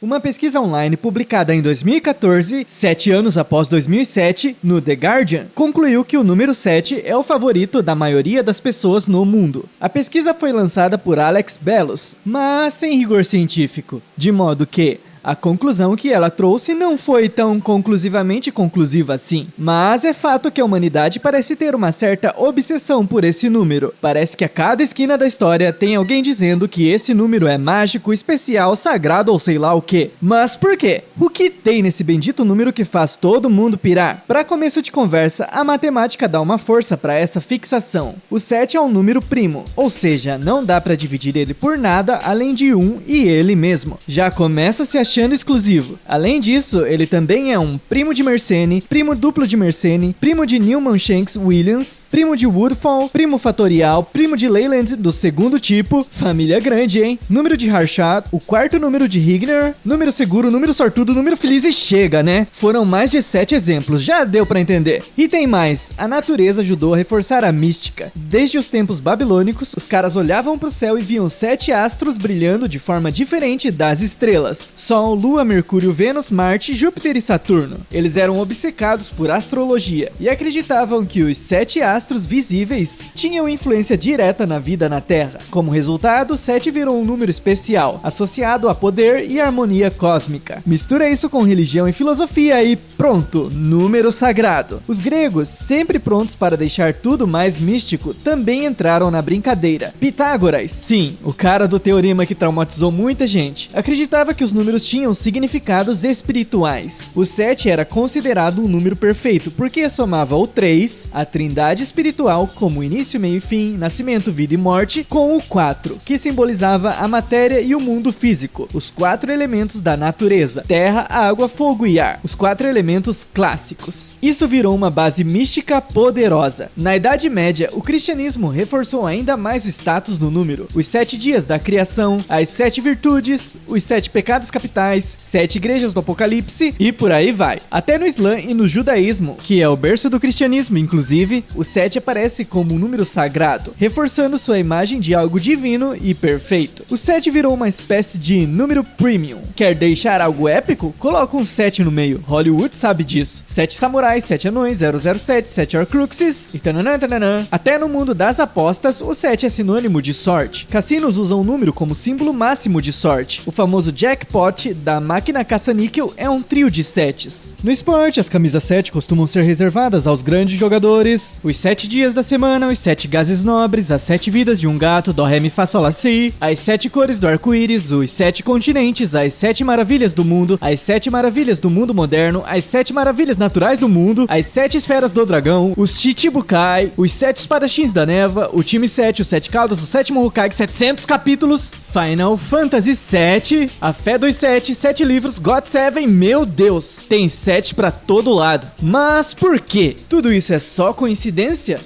Uma pesquisa online publicada em 2014, 7 anos após 2007, no The Guardian, concluiu que o número 7 é o favorito da maioria das pessoas no mundo. A pesquisa foi lançada por Alex Bellos, mas sem rigor científico, de modo que a conclusão que ela trouxe não foi tão conclusivamente conclusiva assim, mas é fato que a humanidade parece ter uma certa obsessão por esse número. Parece que a cada esquina da história tem alguém dizendo que esse número é mágico, especial, sagrado ou sei lá o que. Mas por quê? O que tem nesse bendito número que faz todo mundo pirar? Para começo de conversa, a matemática dá uma força para essa fixação. O 7 é um número primo, ou seja, não dá para dividir ele por nada além de 1 e ele mesmo. Já começa se achando exclusivo. Além disso, ele também é um primo de Mersenne, primo duplo de Mersenne, primo de Newman-Shanks-Williams, primo de Woodfall, primo fatorial, primo de Leyland do segundo tipo, família grande, hein? Número de Harshad, o quarto número de Higner, número seguro, número sortudo, número feliz e chega, né? Foram mais de 7 exemplos, já deu pra entender. E tem mais, a natureza ajudou a reforçar a mística. Desde os tempos babilônicos, os caras olhavam pro céu e viam 7 astros brilhando de forma diferente das estrelas. Sol, Lua, Mercúrio, Vênus, Marte, Júpiter e Saturno. Eles eram obcecados por astrologia e acreditavam que os 7 astros visíveis tinham influência direta na vida na Terra. Como resultado, 7 virou um número especial, associado a poder e harmonia cósmica. Mistura isso com religião e filosofia e pronto, número sagrado. Os gregos, sempre prontos para deixar tudo mais místico, também entraram na brincadeira. Pitágoras, sim, o cara do teorema que traumatizou muita gente, acreditava que os números tinham significados espirituais. O 7 era considerado um número perfeito, porque somava o 3, a trindade espiritual, como início, meio e fim, nascimento, vida e morte, com o 4, que simbolizava a matéria e o mundo físico, os 4 elementos da natureza, terra, água, fogo e ar, os 4 elementos clássicos. Isso virou uma base mística poderosa. Na Idade Média, o cristianismo reforçou ainda mais o status do número, os 7 dias da criação, as 7 virtudes, os 7 pecados capitais, 7 igrejas do Apocalipse e por aí vai. Até no Islã e no judaísmo, que é o berço do cristianismo inclusive, o 7 aparece como um número sagrado, reforçando sua imagem de algo divino e perfeito. O 7 virou uma espécie de número premium. Quer deixar algo épico? Coloca um 7 no meio. Hollywood sabe disso. 7 samurais, 7 anões, 007, 7 horcruxes e tananã, tananã. Até no mundo das apostas, o 7 é sinônimo de sorte. Cassinos usam o número como símbolo máximo de sorte. O famoso jackpot da máquina caça-níquel é um trio de 7s. No esporte, as camisas 7 costumam ser reservadas aos grandes jogadores, os 7 dias da semana, os 7 gases nobres, as 7 vidas de um gato, dó, ré, mi, fá, sol, lá, si, as 7 cores do arco-íris, os 7 continentes, as 7 maravilhas do mundo, as 7 maravilhas do mundo moderno, as 7 maravilhas naturais do mundo, as 7 esferas do dragão, os Chichibukai, os 7 espadachins da neva, o time 7, os 7 caudas, o 7º Hokage, 700 capítulos, Final Fantasy 7, a fé dos 7, 7 livros, God 7, meu Deus, tem 7 pra todo lado. Mas por quê? Tudo isso é só coincidência?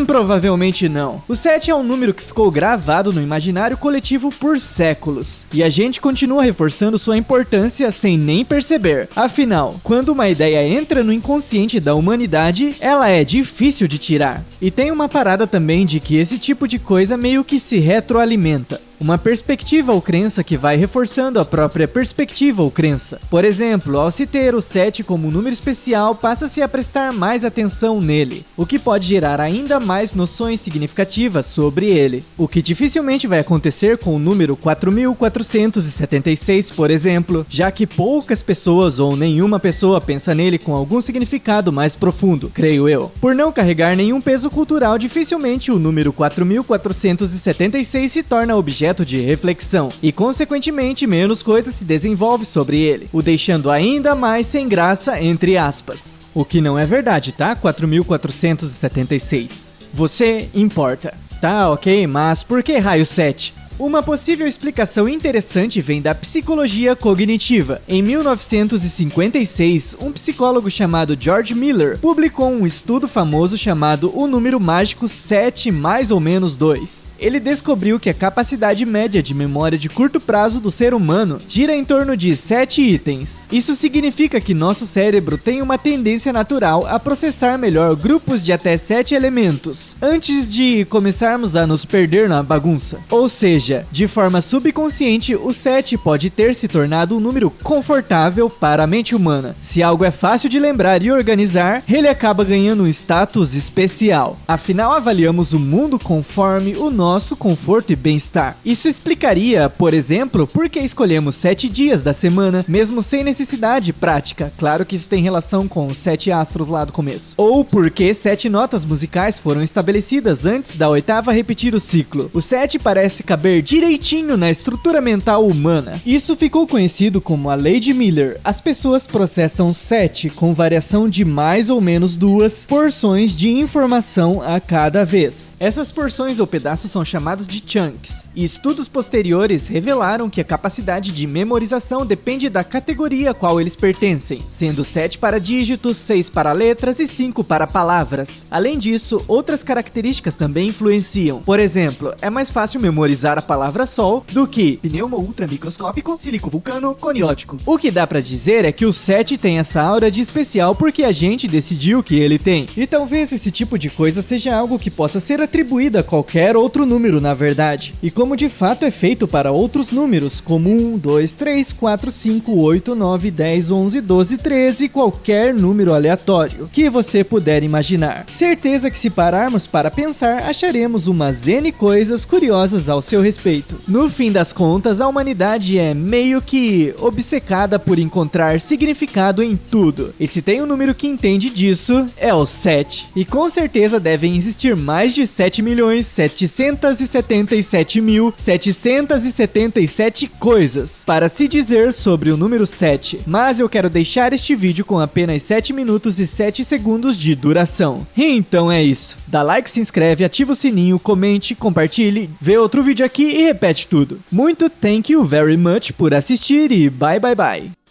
Provavelmente não. O 7 é um número que ficou gravado no imaginário coletivo por séculos, e a gente continua reforçando sua importância sem nem perceber. Afinal, quando uma ideia entra no inconsciente da humanidade, ela é difícil de tirar. E tem uma parada também de que esse tipo de coisa meio que se retroalimenta. Uma perspectiva ou crença que vai reforçando a própria perspectiva ou crença. Por exemplo, ao se ter o 7 como um número especial, passa-se a prestar mais atenção nele, o que pode gerar ainda mais noções significativas sobre ele. O que dificilmente vai acontecer com o número 4476, por exemplo, já que poucas pessoas ou nenhuma pessoa pensa nele com algum significado mais profundo, creio eu. Por não carregar nenhum peso cultural, dificilmente o número 4476 se torna objeto de reflexão e, consequentemente, menos coisa se desenvolve sobre ele, o deixando ainda mais sem graça, entre aspas. O que não é verdade, tá? 4476. Você importa. Tá, ok, mas por que raio 7? Uma possível explicação interessante vem da psicologia cognitiva. Em 1956, um psicólogo chamado George Miller publicou um estudo famoso chamado O Número Mágico 7 mais ou menos 2. Ele descobriu que a capacidade média de memória de curto prazo do ser humano gira em torno de 7 itens. Isso significa que nosso cérebro tem uma tendência natural a processar melhor grupos de até 7 elementos, antes de começarmos a nos perder na bagunça. Ou seja, seja, de forma subconsciente, o 7 pode ter se tornado um número confortável para a mente humana. Se algo é fácil de lembrar e organizar, ele acaba ganhando um status especial. Afinal, avaliamos o mundo conforme o nosso conforto e bem-estar. Isso explicaria, por exemplo, por que escolhemos 7 dias da semana, mesmo sem necessidade prática. Claro que isso tem relação com os 7 astros lá do começo. Ou por que 7 notas musicais foram estabelecidas antes da oitava repetir o ciclo. O 7 parece caber direitinho na estrutura mental humana. Isso ficou conhecido como a Lei de Miller. As pessoas processam 7 com variação de mais ou menos 2 porções de informação a cada vez. Essas porções ou pedaços são chamados de chunks. E estudos posteriores revelaram que a capacidade de memorização depende da categoria a qual eles pertencem, sendo 7 para dígitos, 6 para letras e 5 para palavras. Além disso, outras características também influenciam. Por exemplo, é mais fácil memorizar a palavra sol do que pneumo ultramicroscópico, silicovulcano, coniótico. O que dá pra dizer é que o 7 tem essa aura de especial porque a gente decidiu que ele tem. E talvez esse tipo de coisa seja algo que possa ser atribuído a qualquer outro número, na verdade. E como de fato é feito para outros números, como 1, 2, 3, 4, 5, 8, 9, 10, 11, 12, 13, qualquer número aleatório que você puder imaginar. Certeza que se pararmos para pensar, acharemos umas N coisas curiosas ao seu respeito. No fim das contas, a humanidade é meio que obcecada por encontrar significado em tudo. E se tem um número que entende disso, é o 7. E com certeza devem existir mais de 7.777.777 coisas para se dizer sobre o número 7. Mas eu quero deixar este vídeo com apenas 7 minutos e 7 segundos de duração. Então é isso. Dá like, se inscreve, ativa o sininho, comente, compartilhe, vê outro vídeo aqui e repete tudo. Muito thank you very much por assistir e bye bye bye.